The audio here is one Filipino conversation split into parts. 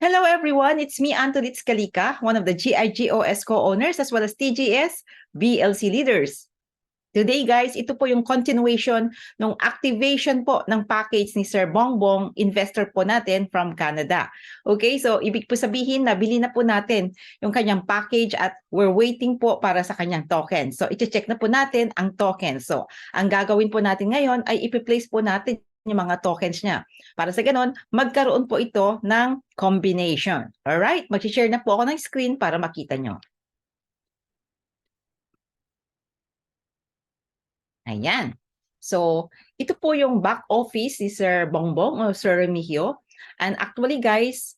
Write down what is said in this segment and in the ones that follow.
Hello everyone, it's me Antolitz Kalika, one of the GIGOS co-owners as well as TGS BLC leaders. Today guys, ito po yung continuation ng activation po ng package ni Sir Bongbong, investor po natin from Canada. Okay, so ibig po sabihin nabili na po natin yung kanyang package at we're waiting po para sa kanyang token. So i-check na po natin ang token. So ang gagawin po natin ngayon ay ipi-place po natin yung mga tokens niya. Para sa ganon, magkaroon po ito ng combination. Alright, mag-share na po ako ng screen para makita nyo. Ayan. So, ito po yung back office ni Sir Bongbong o Sir Remigio. And actually guys,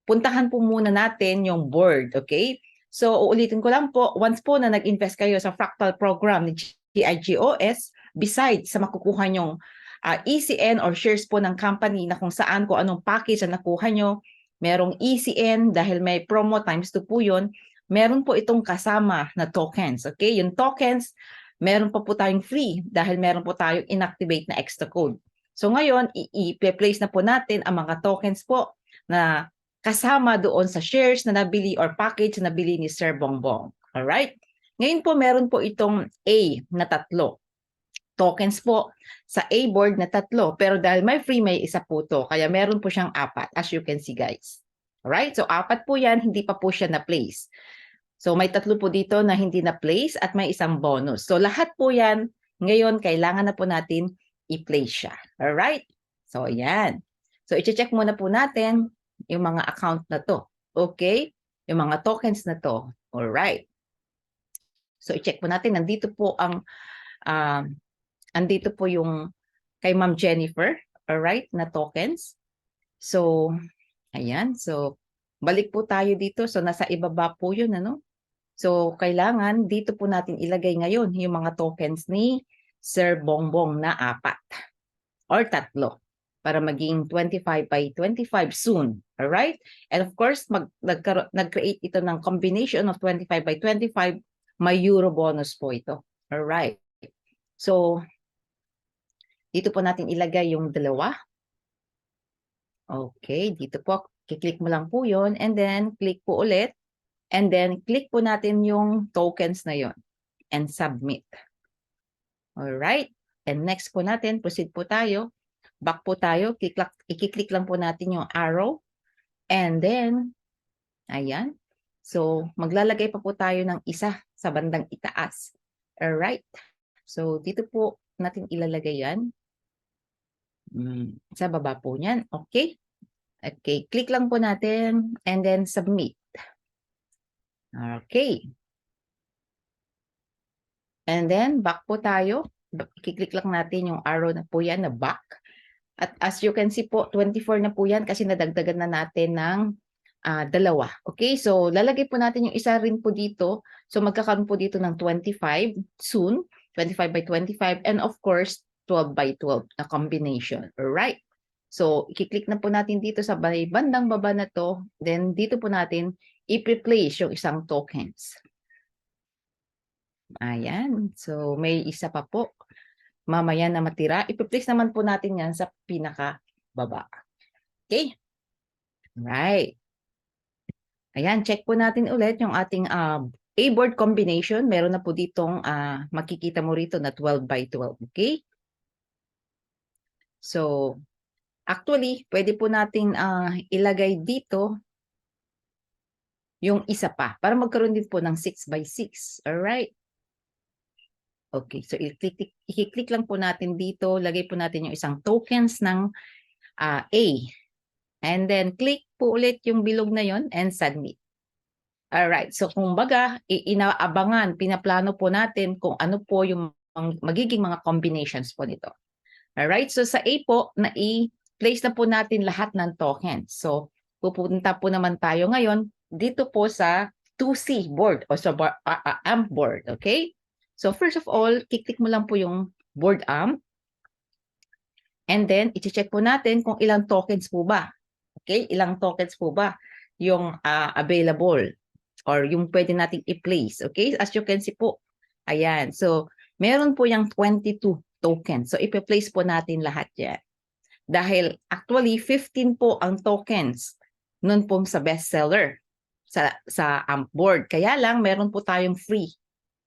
puntahan po muna natin yung board, okay? So, uulitin ko lang po, once po na nag-invest kayo sa fractal program ni GIGOS, besides sa makukuha nyong ECN or shares po ng company na kung saan ko anong package na nakuha nyo, merong ECN dahil may promo times 2 po yun, meron po itong kasama na tokens, okay? Yung tokens, meron pa po tayong free dahil meron po tayong inactivate na extra code. So ngayon, i-place na po natin ang mga tokens po na kasama doon sa shares na nabili or package na nabili ni Sir Bongbong. Alright? Ngayon po, meron po itong A na 3. Tokens po sa A board na 3. Pero dahil may free, may isa po to. Kaya meron po siyang 4, as you can see guys. Alright? So 4 po yan, hindi pa po siya na-place. So may 3 po dito na hindi na-place at may isang bonus. So lahat po yan, ngayon kailangan na po natin i-place siya. Alright? So yan. So i-check muna po natin yung mga account na to. Okay? Yung mga tokens na to. Alright. So i-check po natin. Nandito po ang, andito po yung kay Ma'am Jennifer. Alright? Na tokens. So, ayan. So, balik po tayo dito. So nasa ibaba po yun, ano? So, kailangan dito po natin ilagay ngayon yung mga tokens ni Sir Bongbong na 4 or 3 para maging 25 by 25 soon. Alright? And of course, nag-create ito ng combination of 25 by 25. May euro bonus po ito. Alright. So, dito po natin ilagay yung 2. Okay, dito po. Kiklik mo lang po yun and then click po ulit. And then, click po natin yung tokens na yon and submit. Alright. And next po natin, proceed po tayo. Back po tayo. I-click lang po natin yung arrow. And then, ayan. So, maglalagay pa po tayo ng isa sa bandang itaas. Alright. So, dito po natin ilalagay yan. Sa baba po niyan. Okay. Okay. Click lang po natin and then submit. Okay. And then, back po tayo. I-click lang natin yung arrow na po yan na back. At as you can see po, 24 na po yan kasi nadagdagan na natin ng 2. Okay, so lalagay po natin yung isa rin po dito. So magkakaroon po dito ng 25 soon. 25 by 25 and of course, 12 by 12 na combination. Alright. So, i-click na po natin dito sa bandang baba na to. Then, dito po natin i-place yung isang tokens. Ayan. So, may isa pa po. Mamaya na matira. I-place naman po natin yan sa pinaka-baba. Okay? Right. Ayan. Check po natin ulit yung ating A-board combination. Meron na po ditong makikita mo rito na 12 by 12. Okay? So, actually, pwede po natin ilagay dito yung isa pa para magkaroon din po ng 6 by 6. Alright? Okay, so i-click lang po natin dito. Lagay po natin yung isang tokens ng A. And then, click po ulit yung bilog na yon and submit. Alright, so kung baga, inaabangan, pinaplano po natin kung ano po yung magiging mga combinations po nito. Alright, so sa A po, place na po natin lahat ng tokens. So, pupunta po naman tayo ngayon dito po sa 2C board o sa AMP board. Okay? So, first of all, click mo lang po yung board AMP. And then, i-check po natin kung ilang tokens po ba. Okay? Ilang tokens po ba yung available or yung pwede nating i-place. Okay? As you can see po, ayan. So, meron po yung 22 tokens. So, i-place po natin lahat yan. Dahil actually 15 po ang tokens nun pong sa bestseller sa AMP board. Kaya lang, meron po tayong free.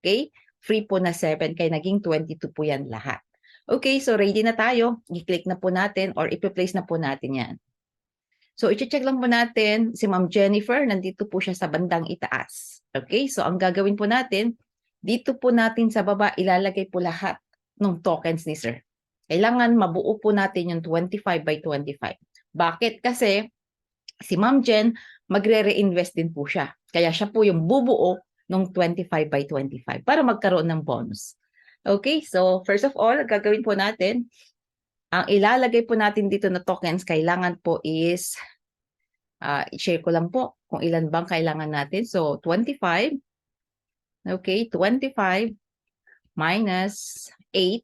Okay? Free po na 7, kaya naging 22 po yan lahat. Okay, so ready na tayo. I-click na po natin or i-place na po natin yan. So, i-check lang po natin si Ma'am Jennifer. Nandito po siya sa bandang itaas. Okay, so ang gagawin po natin, dito po natin sa baba, ilalagay po lahat ng tokens ni Sir. Kailangan mabuo po natin yung 25 by 25. Bakit? Kasi si Ma'am Jen, magre-reinvest din po siya. Kaya siya po yung bubuo ng 25 by 25 para magkaroon ng bonus. Okay, so first of all, gagawin po natin, ang ilalagay po natin dito na tokens, kailangan po is, i-share ko lang po kung ilan bang kailangan natin. So, 25. Okay, 25 minus 8.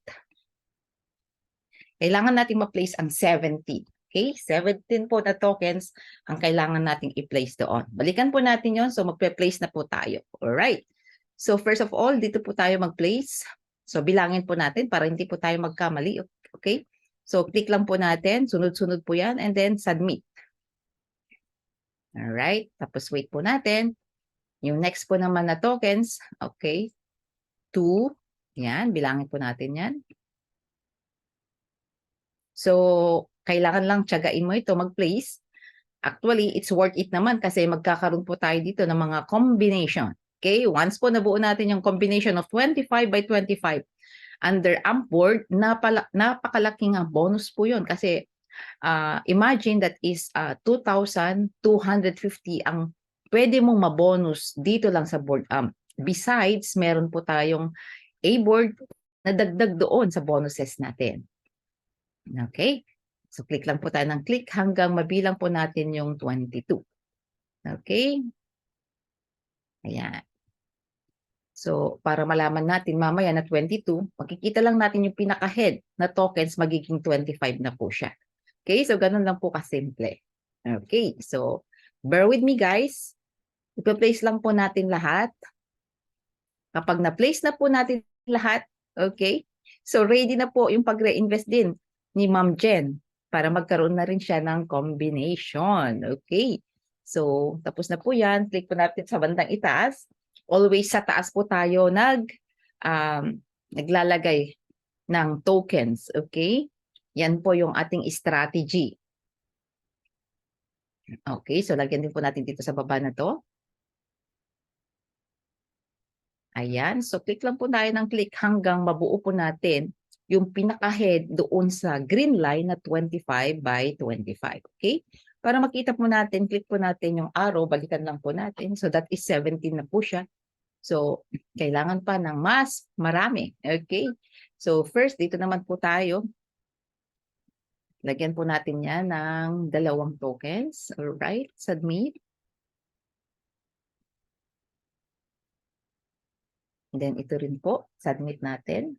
Kailangan natin ma-place ang 70. Okay, 17 po na tokens ang kailangan nating i-place doon. Balikan po natin yon. So, magpe-place na po tayo. Alright. So, first of all, dito po tayo mag-place. So, bilangin po natin para hindi po tayo magkamali. Okay? So, click lang po natin. Sunod-sunod po yan. And then, submit. Alright. Tapos, wait po natin. Yung next po naman na tokens. Okay. 2. Yan. Bilangin po natin yan. So, kailangan lang tiyagain mo ito mag-place. Actually, it's worth it naman kasi magkakaroon po tayo dito ng mga combination. Okay? Once po nabuo natin yung combination of 25 by 25 under AMP board, napakalaking bonus po yun. Kasi imagine that is 2,250 ang pwede mong mabonus dito lang sa board AMP. Besides, meron po tayong A-board na dagdag doon sa bonuses natin. Okay? So, click lang po tayo ng click hanggang mabilang po natin yung 22. Okay? Ayan. So, para malaman natin mamaya na 22, makikita lang natin yung pinaka-head na tokens, magiging 25 na po siya. Okay? So, ganun lang po kasimple. Okay? So, bear with me guys. Ipa-place lang po natin lahat. Kapag na-place na po natin lahat, okay? So, ready na po yung pag-reinvest din ni Ma'am Jen para magkaroon na rin siya ng combination. Okay. So, tapos na po yan. Click po natin sa bandang itaas. Always sa taas po tayo naglalagay ng tokens. Okay. Yan po yung ating strategy. Okay. So, lagyan din po natin dito sa baba na to. Ayan. So, click lang po tayo ng click hanggang mabuo po natin yung pinaka-head doon sa green line na 25 by 25. Okay? Para makita po natin, click po natin yung arrow, balikan lang po natin. So, that is 17 na po siya. So, kailangan pa ng mas marami. Okay? So, first, dito naman po tayo. Lagyan po natin yan ng 2 tokens. Alright, submit. And then, ito rin po, submit natin.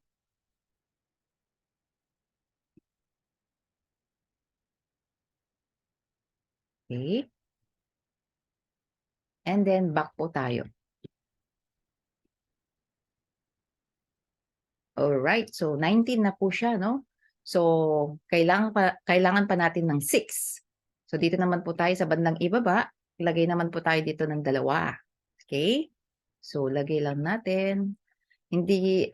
Okay. And then, back po tayo. Alright, so 19 na po siya, no? So, kailangan pa natin ng 6. So, dito naman po tayo sa bandang ibaba. Ilagay naman po tayo dito ng 2. Okay? So, lagay lang natin. Hindi,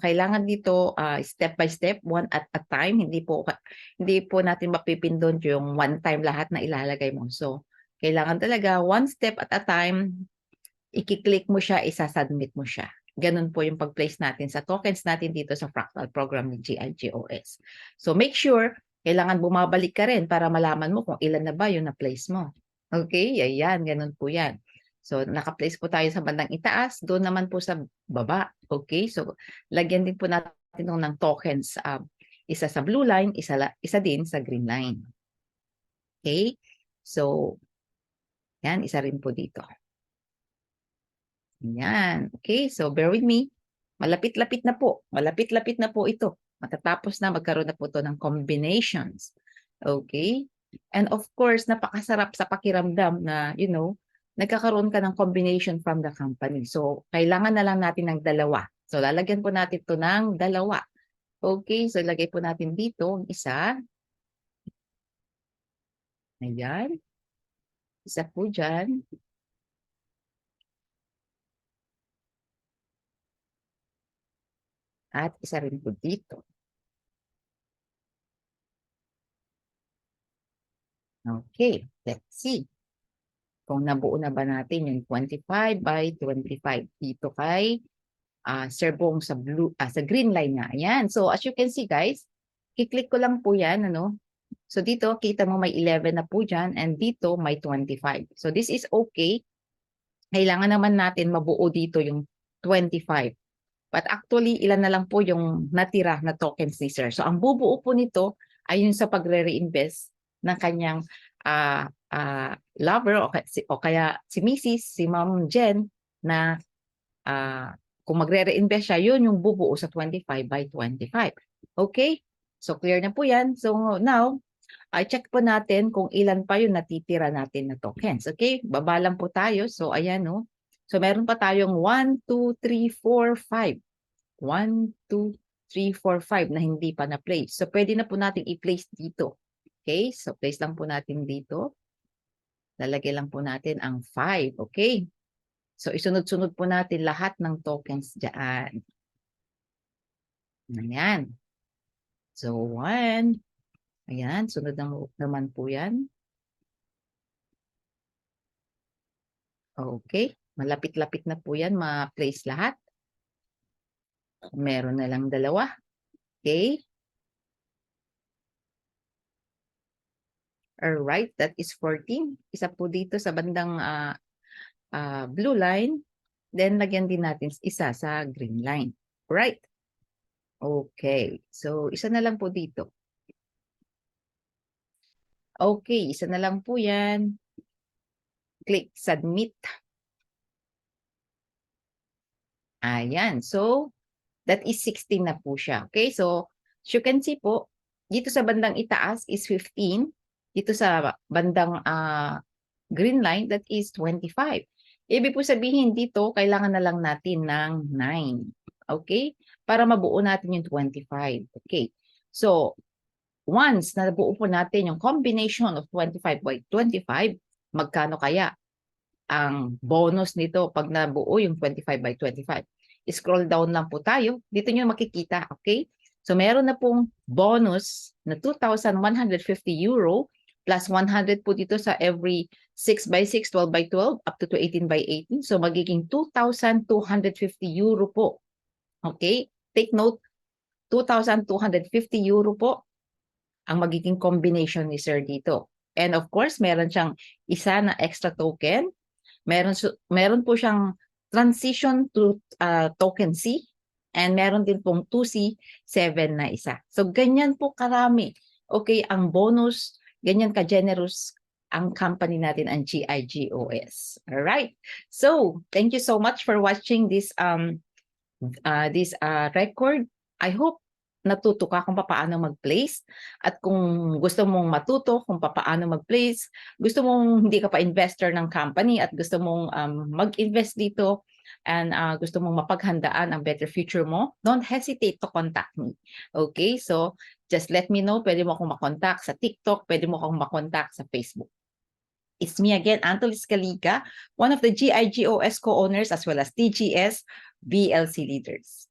kailangan dito step by step, one at a time. Hindi po natin mapipindot yung one time lahat na ilalagay mo. So, kailangan talaga one step at a time, i-click mo siya, isa-submit mo siya. Ganun po yung pag-place natin sa tokens natin dito sa fractal program ni GIGOS. So make sure, kailangan bumabalik ka rin para malaman mo kung ilan na ba yung na-place mo. Okay, ayan, ganun po yan. So naka-place po tayo sa bandang itaas, doon naman po sa baba. Okay, so lagyan din po natin ng tokens. Isa sa blue line, isa din sa green line. Okay, so yan, isa rin po dito. Yan. Okay, so bear with me. Malapit-lapit na po. Malapit-lapit na po ito. Matatapos na, magkaroon na po ito ng combinations. Okay? And of course, napakasarap sa pakiramdam na, nagkakaroon ka ng combination from the company. So, kailangan na lang natin ng 2. So, lalagyan po natin ito ng 2. Okay, so ilagay po natin dito ang isa. Ayan. Isa po dyan. At isa rin po dito. Okay, let's see. Kung nabuo na ba natin yung 25 by 25 dito kay Sir Bong sa sa green line nga. Ayan. So as you can see guys, i-click ko lang po yan, ano? So dito kita mo may 11 na po diyan and dito may 25. So this is okay. Kailangan naman natin mabuo dito yung 25. But actually, ilan na lang po yung natira na tokens ni Sir. So ang bubuo po nito ay yung sa pagre-reinvest ng kanyang lover o kaya si Mrs., si Ma'am Jen na kung magre-reinvest siya, yun yung bubuo sa 25 by 25. Okay? So clear na po yan. So now, check po natin kung ilan pa yung natitira natin na tokens. Okay? Baba lang po tayo. So ayan no. So meron pa tayong 1, 2, 3, 4, 5. 1, 2, 3, 4, 5 na hindi pa na-place. So pwede na po natin i-place dito. Okay? So place lang po natin dito. Lalagay lang po natin ang 5. Okay? So isunod-sunod po natin lahat ng tokens dyan. Ayan. So 1. Ayan. Sunod naman po yan. Okay. Malapit-lapit na po yan. Ma-place lahat. Meron na lang 2. Okay. Alright. That is 14. Isa po dito sa bandang blue line. Then, lagyan din natin isa sa green line. Right? Okay. So, isa na lang po dito. Okay. Isa na lang po yan. Click submit. Ayan. So, that is 16 na po siya. Okay? So, as you can see po, dito sa bandang itaas is 15. Dito sa bandang green line, that is 25. Ibig po sabihin dito, kailangan na lang natin ng 9. Okay? Para mabuo natin yung 25. Okay. So, once na nabuo po natin yung combination of 25 by 25, magkano kaya ang bonus nito pag nabuo yung 25 by 25? Scroll down lang po tayo. Dito nyo makikita. Okay? So, meron na pong bonus na 2,150 euro plus 100 po dito sa every 6 by 6, 12 by 12, up to 18 by 18. So, magiging 2,250 euro po. Okay? Take note, 2,250 euro po ang magiging combination ni Sir dito. And of course, meron siyang isa na extra token. Meron po siyang transition to token C. And meron din pong 2C7 na isa. So, ganyan po karami. Okay, ang bonus, ganyan ka-generous ang company natin, ang GIGOS. All right. So, thank you so much for watching this record. I hope natuto ka kung paano mag-place, at kung gusto mong matuto kung paano mag-place, gusto mong hindi ka pa investor ng company at gusto mong mag-invest dito and gusto mong mapaghandaan ang better future mo, don't hesitate to contact me. Okay? So, just let me know. Pwede mo akong makontak sa TikTok, pwede mo akong makontak sa Facebook. It's me again, Antolis Caliga, one of the GIGOS co-owners as well as TGS BLC leaders.